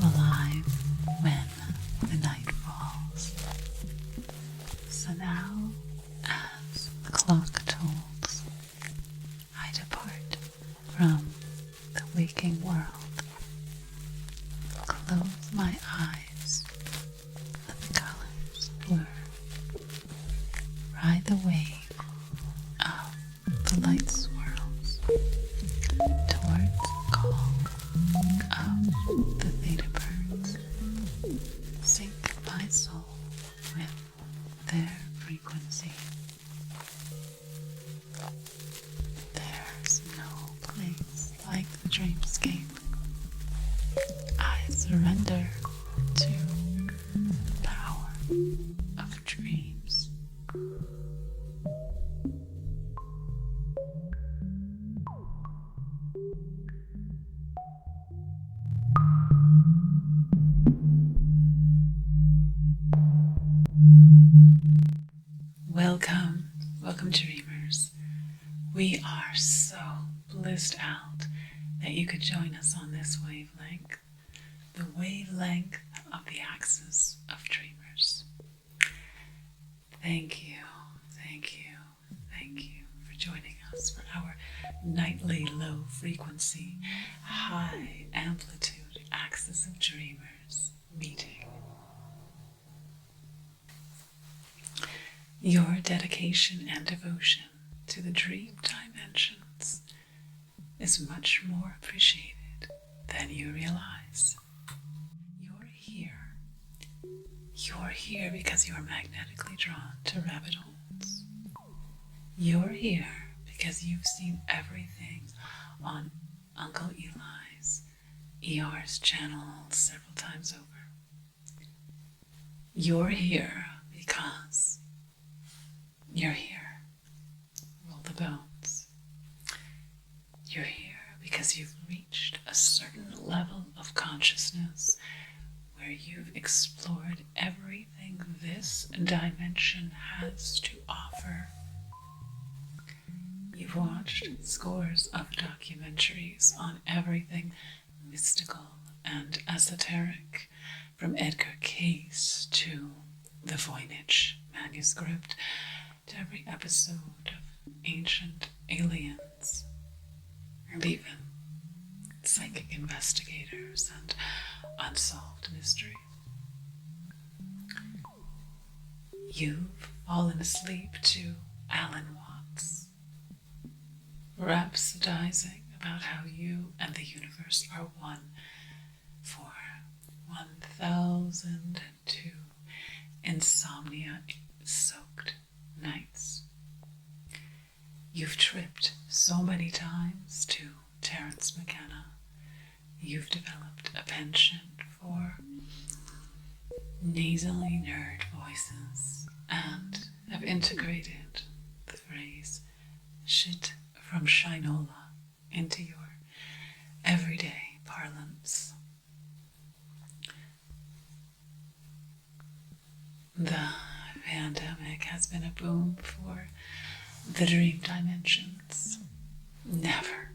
alive when the night falls. So now, as the clock tolls, I depart from the waking world. Close my eyes, let the colors blur. Ride the wave of the light swirls towards the call of the theta birds. Sync my soul with their frequency. There's no place like the Dream Scape. I surrender to the power of dreams. Welcome dreamers. We are so blissed out that you could join us on this wavelength, the wavelength of the axis of dreamers. Thank you for joining us for our nightly low frequency, high amplitude axis of dreamers meeting. Your dedication and devotion to the dream dimensions is much more appreciated than you realize. You're here because you're magnetically drawn to rabbit holes. You're here because you've seen everything on Uncle Eli's ER's channel several times over. You're here because you're here. Roll the bones. You're here because you've reached a certain level of consciousness where you've explored everything this dimension has to offer. You've watched scores of documentaries on everything mystical and esoteric, from Edgar Cayce to the Voynich manuscript, to every episode of Ancient Aliens, and even Psychic Investigators and Unsolved Mysteries. You've fallen asleep to Alan Watts, rhapsodizing about how you and the universe are one for 1,002 insomnia-soaked nights. You've tripped so many times to Terence McKenna. You've developed a penchant for nasally nerd voices and have integrated the phrase shit from Shinola into your everyday parlance. The pandemic has been a boom for the dream dimensions. Never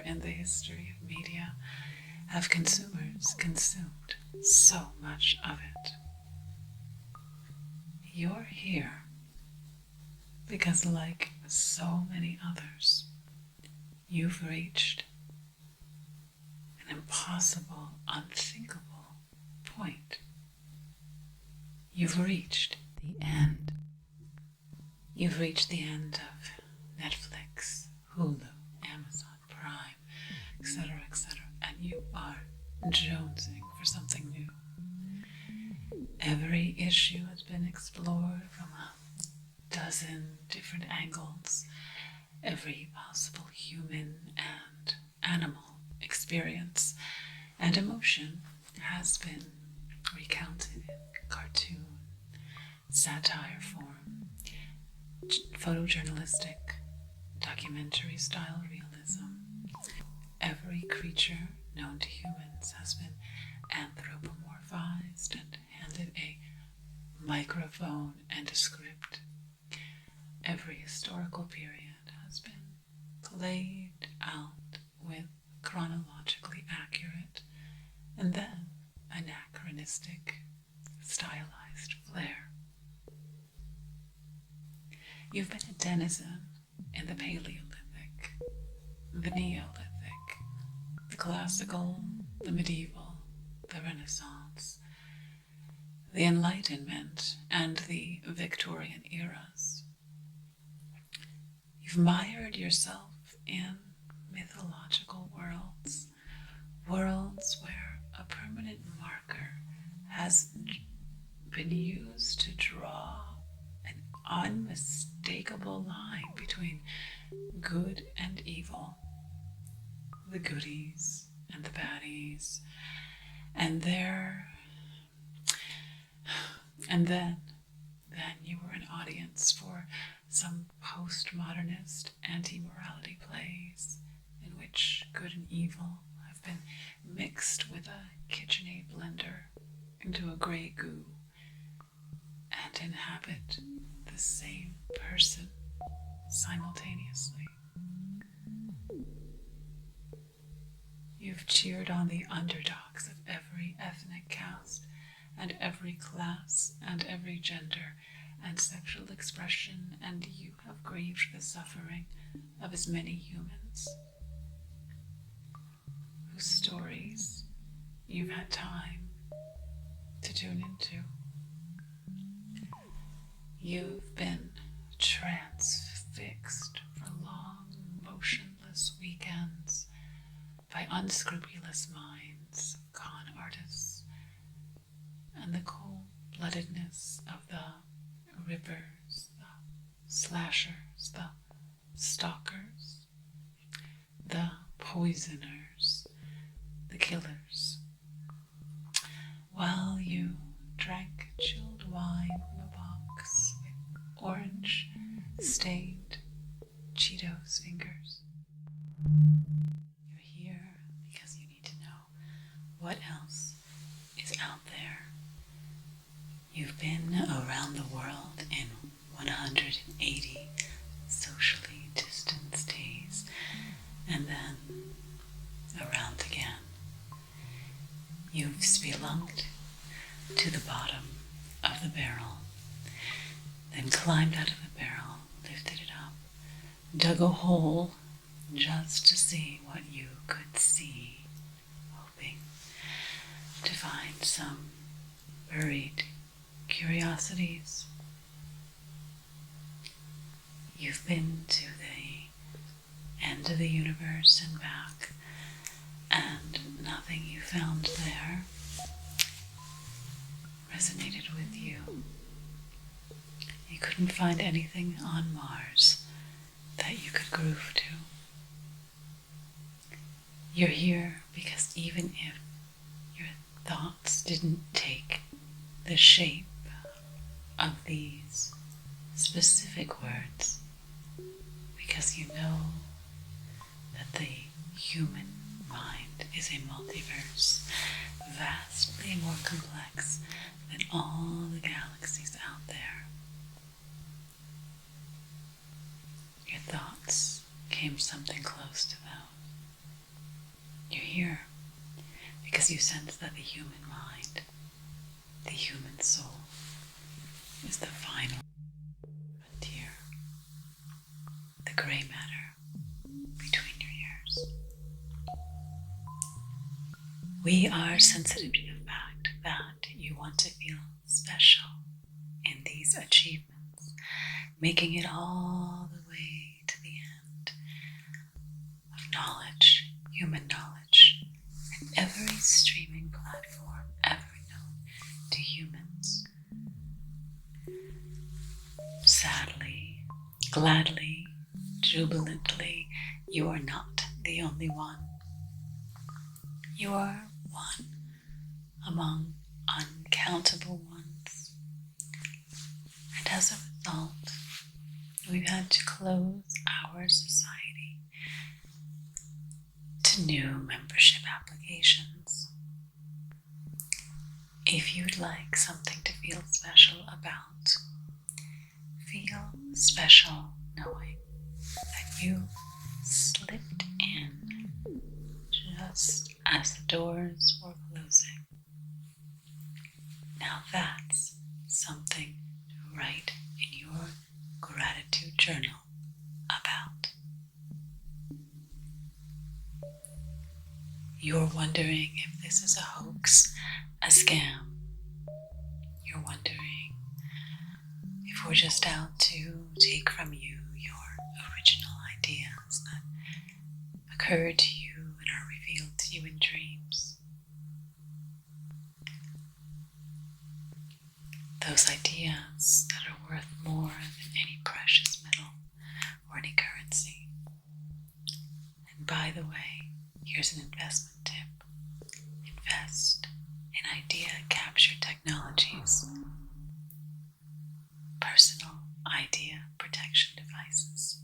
in the history of media have consumers consumed so much of it. You're here because, like so many others, you've reached an impossible, unthinkable point. You've reached the end. You've reached the end of Netflix, Hulu, Amazon Prime, etc., and you are jonesing for something new. Every issue has been explored from a dozen different angles. Every possible human and animal experience and emotion has been recounted in cartoon, satire form, photojournalistic, documentary-style realism. Every creature known to humans has been anthropomorphized and handed a microphone and a script. Every historical period has been played out with chronologically accurate and then artistic, stylized flair. You've been a denizen in the Paleolithic, the Neolithic, the classical, the medieval, the Renaissance, the Enlightenment, and the Victorian eras. You've mired yourself in mythological worlds, worlds where a permanent marker has been used to draw an unmistakable line between good and evil, the goodies and the baddies, and then you were an audience for some postmodernist anti-morality plays in which good and evil have been mixed with a KitchenAid blender into a gray goo and inhabit the same person simultaneously. You've cheered on the underdogs of every ethnic caste and every class and every gender and sexual expression, and you have grieved the suffering of as many humans whose stories you've had time to tune into. You've been transfixed for long, motionless weekends by unscrupulous minds, con artists, and the cold-bloodedness of the rippers, the slashers, the stalkers, the poisoners, the killers, while you drank chilled wine from a box with orange-stained Cheetos fingers. You're here because you need to know what else is out there. You've been around the world in 180 socially distanced days, and then around again. You've spelunked to the bottom of the barrel, then climbed out of the barrel, lifted it up, dug a hole just to see what you could see, hoping to find some buried curiosities. You've been to the end of the universe and back, and nothing you found there resonated with you. You couldn't find anything on Mars that you could groove to. You're here because even if your thoughts didn't take the shape of these specific words, because you know that the human mind is a multiverse, vastly more complex than all the galaxies out there. Your thoughts came something close to that. You're here because you sense that the human mind, the human soul, is the final frontier, the gray matter between your ears. We are sensitive to the fact that you want to feel special in these achievements, making it all the way to the end of knowledge, human knowledge, and every streaming platform ever known to humans. Sadly, gladly, jubilantly, you are not the only one. You are one among uncountable ones. And as a result, we've had to close our society to new membership applications. If you'd like something to feel special about, feel special knowing that you slipped in just as the doors were closing. Now that's something to write in your gratitude journal about. You're wondering if this is a hoax, a scam. You're wondering if we're just out to take from you your original ideas that occur to you and are revealed to you in dreams. Those ideas that are worth more than any precious metal or any currency. And by the way, here's an investment tip. Invest in idea capture technologies. Personal idea protection devices.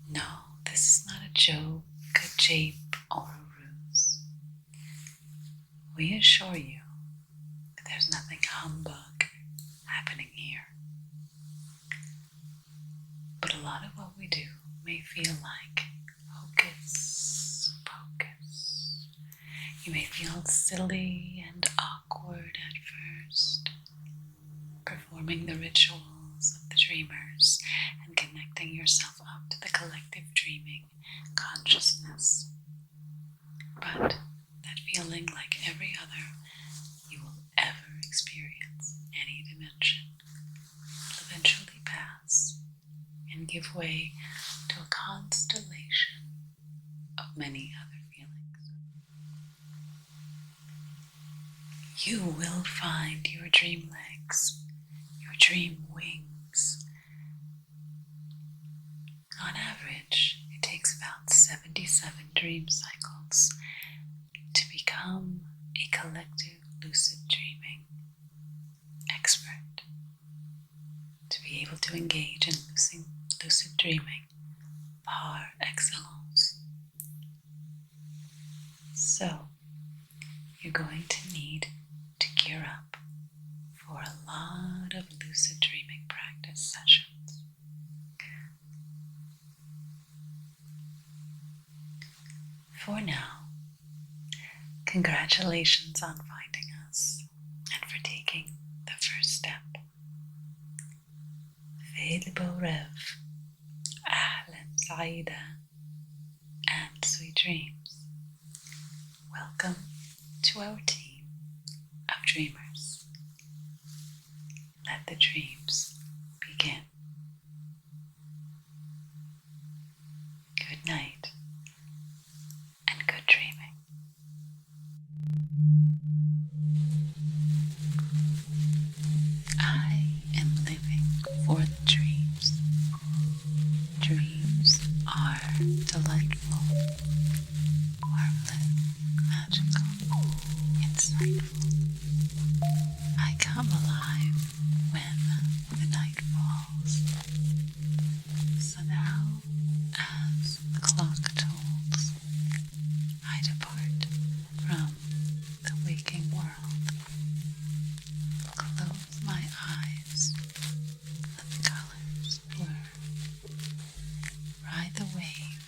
No, this is not a joke, a jape, or a ruse. We assure you that there's nothing humbug happening here. But a lot of what we do may feel like hocus pocus. You may feel silly and awkward at first, performing the rituals of the dreamers and connecting yourself up to the collective dreaming consciousness. But that feeling, like every other you will ever experience in any dimension, will eventually pass and give way to a constellation of many other feelings. You will find your dream legs, your dream wings. On average, it takes about 77 dream cycles to become a collective lucid dreaming expert, to be able to engage in lucid dreaming par excellence. So, you're going to need to gear up for a lot of lucid dreaming practice sessions. For now, congratulations on finding us and for taking the first step. Vedbo Rev, Ahlan Saida, and sweet dreams. Welcome to our team of dreamers. Let the dreams begin. Good night and good dreaming. I am living for the dreams. Dreams are delightful, marvelous, magical, insightful. I come alive when the night falls. So now, as the clock tolls, I depart from the waking world. Close my eyes, let the colors blur. Ride the wave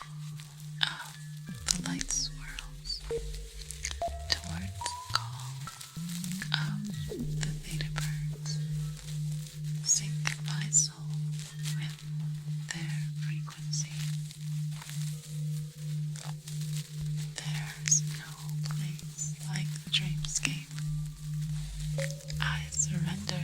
of the light swirls towards the call of the theta birds. Sync my soul with their frequency. There's no place like the Dream Scape. I surrender